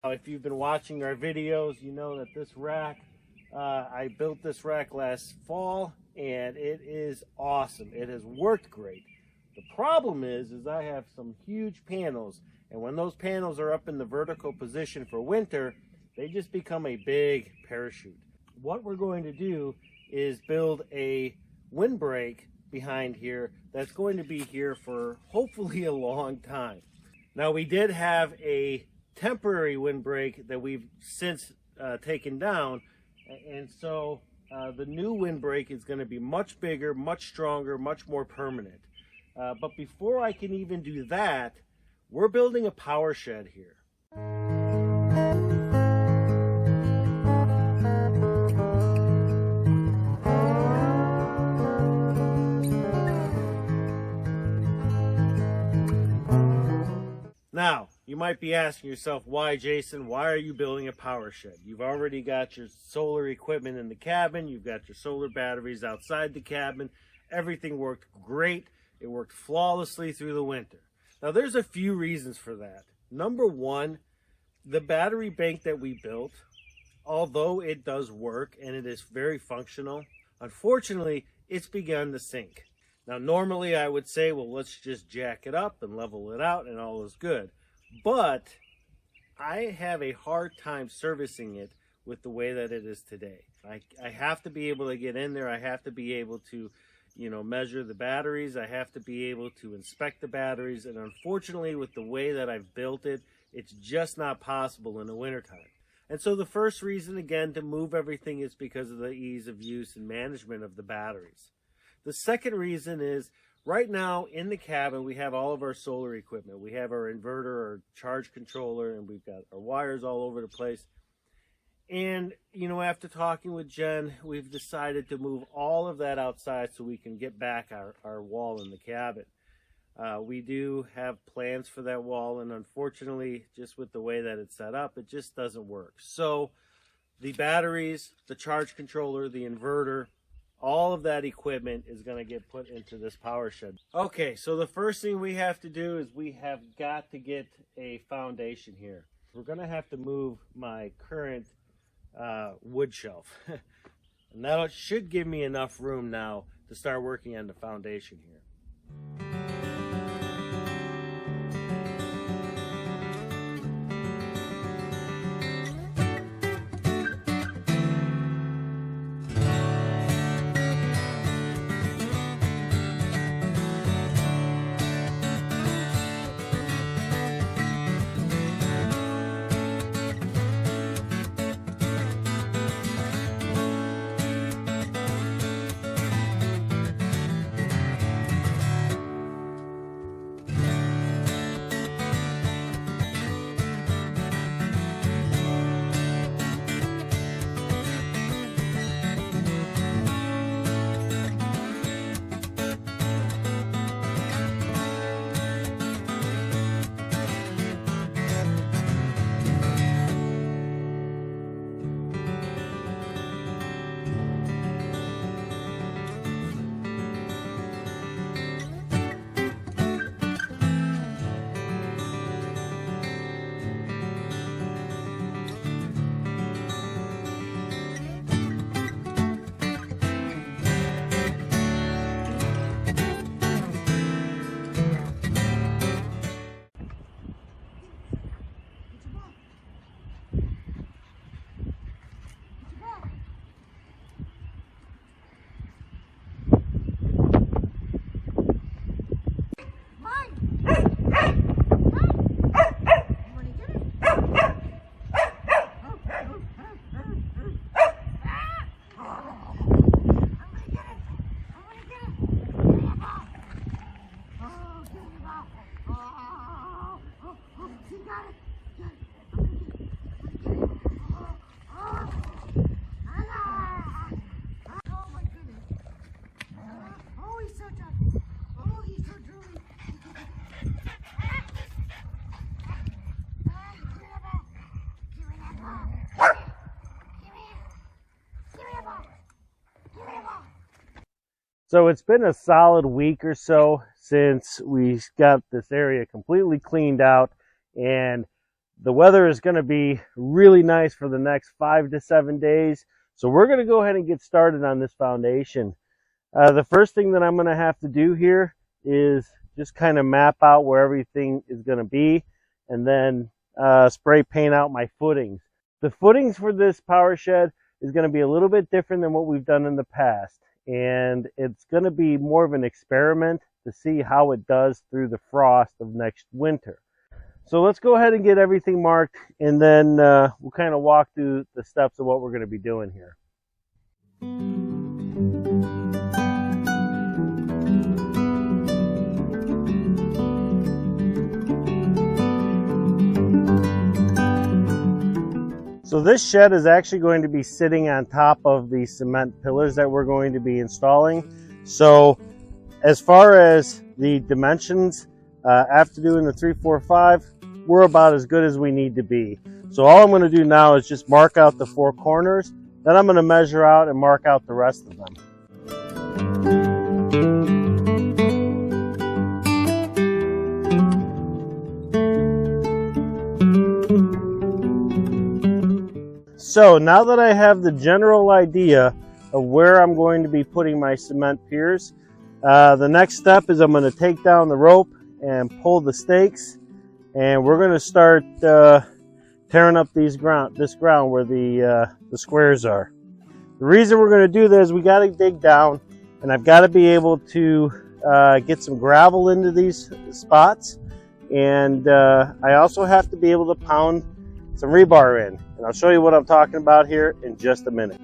If you've been watching our videos, you know that this rack, I built this rack last fall and it is awesome. It has worked great. The problem is I have some huge panels, and when those panels are up in the vertical position for winter, they just become a big parachute. What we're going to do is build a windbreak behind here that's going to be here for hopefully a long time. Now, we did have a temporary windbreak that we've since taken down, and so the new windbreak is going to be much bigger, much stronger, much more permanent. But before I can even do that, we're building a power shed here. Now, you might be asking yourself, why, Jason? Why are you building a power shed? You've already got your solar equipment in the cabin. You've got your solar batteries outside the cabin. Everything worked great. It worked flawlessly through the winter. Now, there's a few reasons for that. Number one, the battery bank that we built, although it does work and it is very functional, unfortunately, it's begun to sink. Now, normally I would say, well, let's just jack it up and level it out and all is good. But I have a hard time servicing it with the way that it is today. I have to be able to get in there. I have to be able to, measure the batteries. I have to be able to inspect the batteries. And unfortunately, with the way that I've built it, it's just not possible in the wintertime. And so the first reason, again, to move everything is because of the ease of use and management of the batteries. The second reason is right now in the cabin, we have all of our solar equipment. We have our inverter, our charge controller, and we've got our wires all over the place. And, after talking with Jen, we've decided to move all of that outside so we can get back our wall in the cabin. We do have plans for that wall, and unfortunately, just with the way that it's set up, it just doesn't work. So the batteries, the charge controller, the inverter, all of that equipment is going to get put into this power shed. Okay, so the first thing we have to do is we have got to get a foundation here. We're going to have to move my current wood shelf. And that should give me enough room now to start working on the foundation here. So it's been a solid week or so since we got this area completely cleaned out, and the weather is going to be really nice for the next 5 to 7 days. So we're going to go ahead and get started on this foundation. The first thing that I'm going to have to do here is just kind of map out where everything is going to be, and then spray paint out my footings. The footings for this power shed is going to be a little bit different than what we've done in the past, and it's going to be more of an experiment to see how it does through the frost of next winter. So let's go ahead and get everything marked, and then we'll kind of walk through the steps of what we're going to be doing here. So this shed is actually going to be sitting on top of the cement pillars that we're going to be installing. So as far as the dimensions, after doing the 3, 4, 5, we're about as good as we need to be. So all I'm going to do now is just mark out the 4 corners. Then I'm going to measure out and mark out the rest of them. So now that I have the general idea of where I'm going to be putting my cement piers, the next step is I'm going to take down the rope and pull the stakes, and we're going to start tearing up this ground where the squares are. The reason we're going to do this is we got to dig down, and I've got to be able to get some gravel into these spots, and I also have to be able to pound some rebar in, and I'll show you what I'm talking about here in just a minute.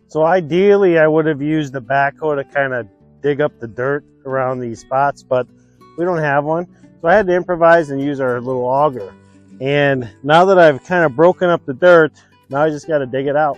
So ideally, I would have used the backhoe to kind of dig up the dirt around these spots, but we don't have one. So I had to improvise and use our little auger. And now that I've kind of broken up the dirt, now I just got to dig it out.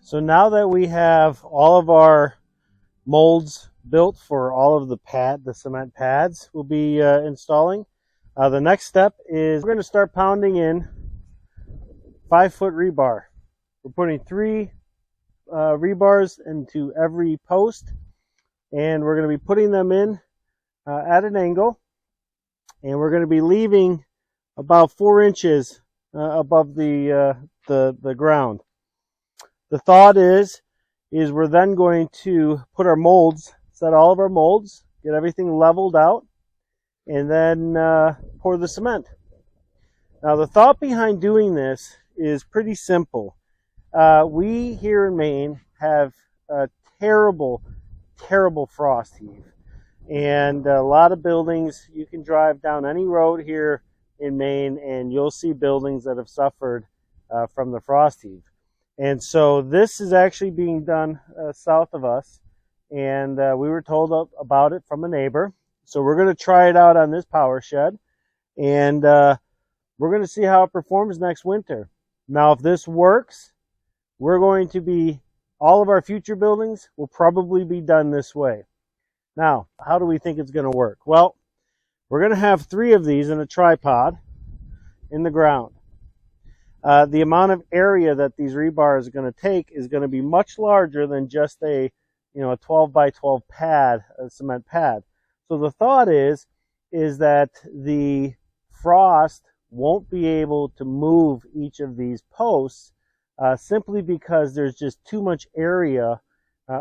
So now that we have all of our molds built for all of the cement pads we'll be installing, the next step is we're going to start pounding in 5-foot rebar. We're putting 3 rebars into every post, and we're going to be putting them in at an angle, and we're going to be leaving about 4 inches above the ground. The thought is we're then going to put our molds, set all of our molds, get everything leveled out, and then pour the cement. Now the thought behind doing this is pretty simple. We here in Maine have a terrible frost heave, and a lot of buildings, you can drive down any road here in Maine and you'll see buildings that have suffered from the frost heave. And so this is actually being done south of us, and we were told about it from a neighbor. So we're going to try it out on this power shed, and we're going to see how it performs next winter. Now, if this works, we're going to be, all of our future buildings will probably be done this way. Now, how do we think it's going to work? Well, we're going to have 3 of these in a tripod in the ground. The amount of area that these rebars are going to take is going to be much larger than just a 12 by 12 pad, a cement pad. So the thought is that the frost won't be able to move each of these posts simply because there's just too much area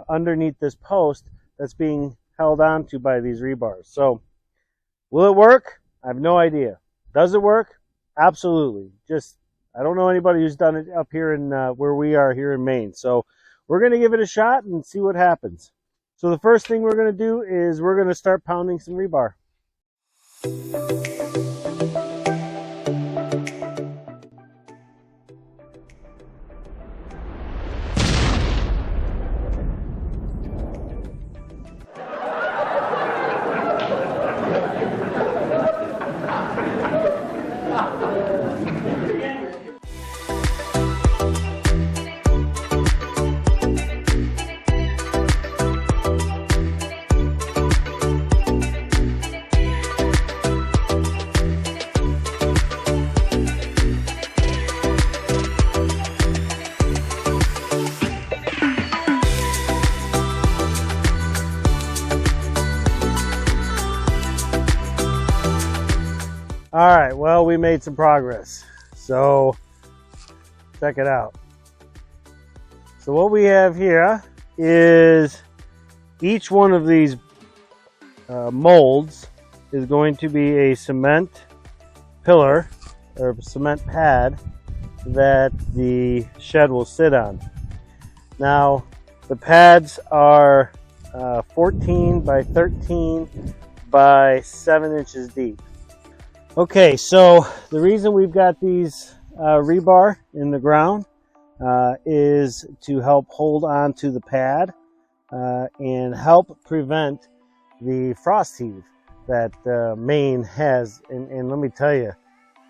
underneath this post that's being held onto by these rebars. So will it work? I have no idea. Does it work? Absolutely. I don't know anybody who's done it up here in where we are here in Maine. So we're going to give it a shot and see what happens. So the first thing we're going to do is we're going to start pounding some rebar. All right, well, we made some progress, so check it out. So what we have here is each one of these molds is going to be a cement pillar or cement pad that the shed will sit on. Now, the pads are 14 by 13 by 7 inches deep. Okay, so the reason we've got these rebar in the ground is to help hold on to the pad and help prevent the frost heave that Maine has. And let me tell you,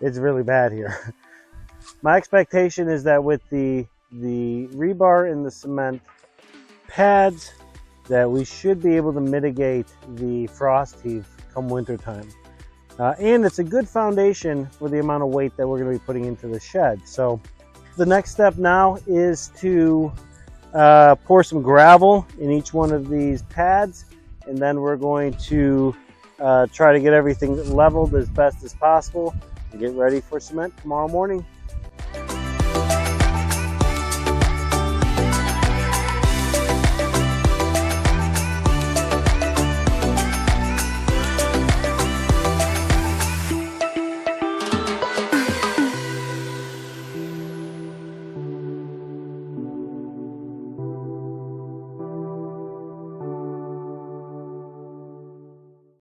it's really bad here. My expectation is that with the rebar and the cement pads, that we should be able to mitigate the frost heave come winter time. And it's a good foundation for the amount of weight that we're going to be putting into the shed. So the next step now is to pour some gravel in each one of these pads, and then we're going to try to get everything leveled as best as possible and get ready for cement tomorrow morning.